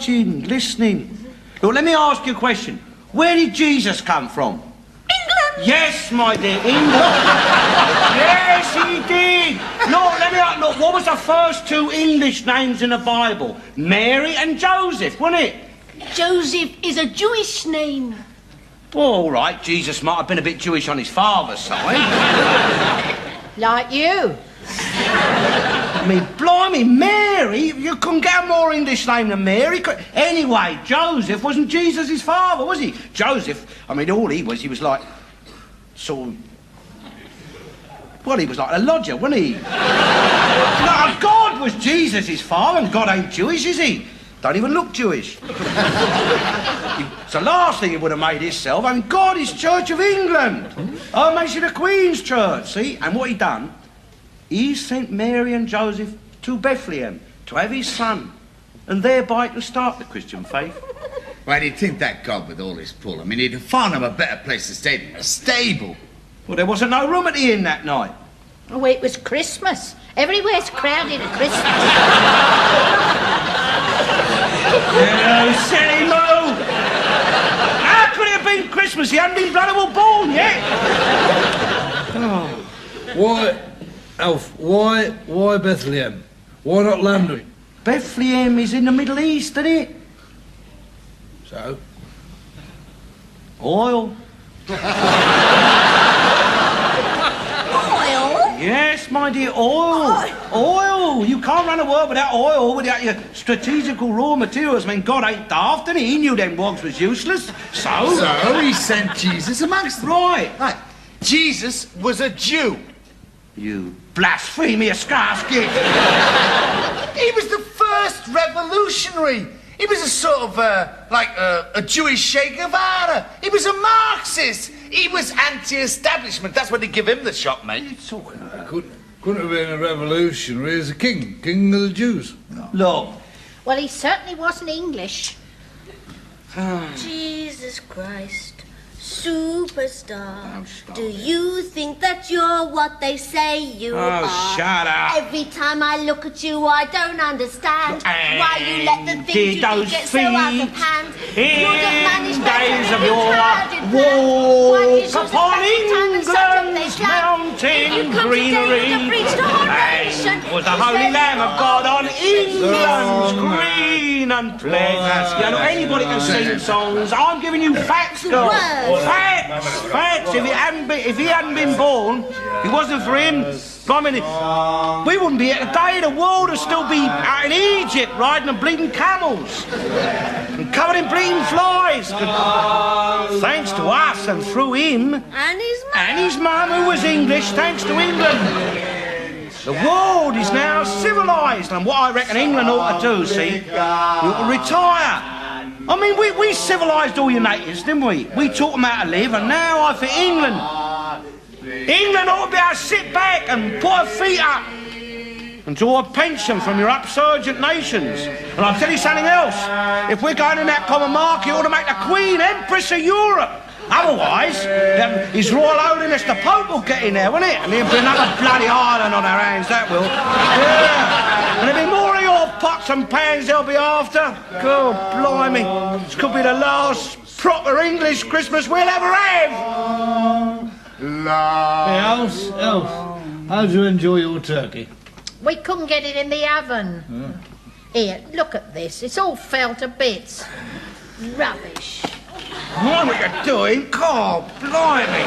watching, listening. Look, let me ask you a question. Where did Jesus come from? England! Yes, my dear, England. Yes, he did. Look, what was the first two English names in the Bible? Mary and Joseph, wasn't it? Joseph is a Jewish name. Well, all right, Jesus might have been a bit Jewish on his father's side. Like you. I mean, blimey, Mary, you couldn't get a more English name than Mary. Anyway, Joseph wasn't Jesus' his father, was he? Joseph, I mean, all he was like, sort of, well, he was like a lodger, wasn't he? No, God was Jesus' his father, and God ain't Jewish, is he? Don't even look Jewish. It's the last thing he would have made himself. I mean, God is Church of England. Oh, makes it the Queen's Church, see? And what he done, he sent Mary and Joseph to Bethlehem to have his son, and thereby to start the Christian faith. Well, you'd think that God, with all his pull, I mean, he'd have found him a better place to stay than a stable. Well, there wasn't no room at the inn that night. Oh, it was Christmas. Everywhere's crowded at Christmas. You silly moo! How could it have been Christmas? He hadn't been bloody well born yet. Oh. Why, Alf, why Bethlehem? Why not London? Bethlehem is in the Middle East, isn't it? So? Oil. Yes, my dear, oil. Oil. You can't run a world without oil, without your strategical raw materials. I mean, God ain't daft, and he knew them wogs was useless. So he sent Jesus amongst them. Right. Jesus was a Jew. You blasphemous casket. He was the first revolutionary. He was a sort of, a Jewish Che Guevara. He was a Marxist. He was anti-establishment. That's when they give him the shot, mate. Couldn't have been a revolutionary as a king of the Jews. No. Look. Well, he certainly wasn't English. Jesus Christ, superstar. Do you think that you're what they say you are? Oh, shut up. Every time I look at you, I don't understand why you let the things you do get so out of hand. You don't manage days of your walk upon England's mountain greenery, and was the holy Lamb of God on England's green and pleasant. You know, anybody can sing songs. I'm giving you facts, girl. Facts. If he hadn't been born, if it wasn't for him, I mean, we wouldn't be here today. The world would still be out in Egypt riding the bleeding camels and covered in bleeding flies. Thanks to us and through him And his mum, who was English, thanks to England. The world is now civilised, and what I reckon England ought to do, see, you ought to retire. I mean, we civilised all your natives, didn't we? We taught them how to live, and now I think England ought to be able to sit back and put her feet up and draw a pension from your upsurgent nations. And I'll tell you something else. If we're going in that common market, you ought to make the Queen Empress of Europe. Otherwise, His Royal Holiness the Pope will get in there, won't it? And there'll be another bloody island on our hands, that will. Yeah. And there'll be more of your pots and pans they'll be after. God, blimey. This could be the last proper English Christmas we'll ever have. Hey, Alf, how do you enjoy your turkey? We couldn't get it in the oven. Here, look at this. It's all fell to bits. Rubbish. What are you doing? God, blimey.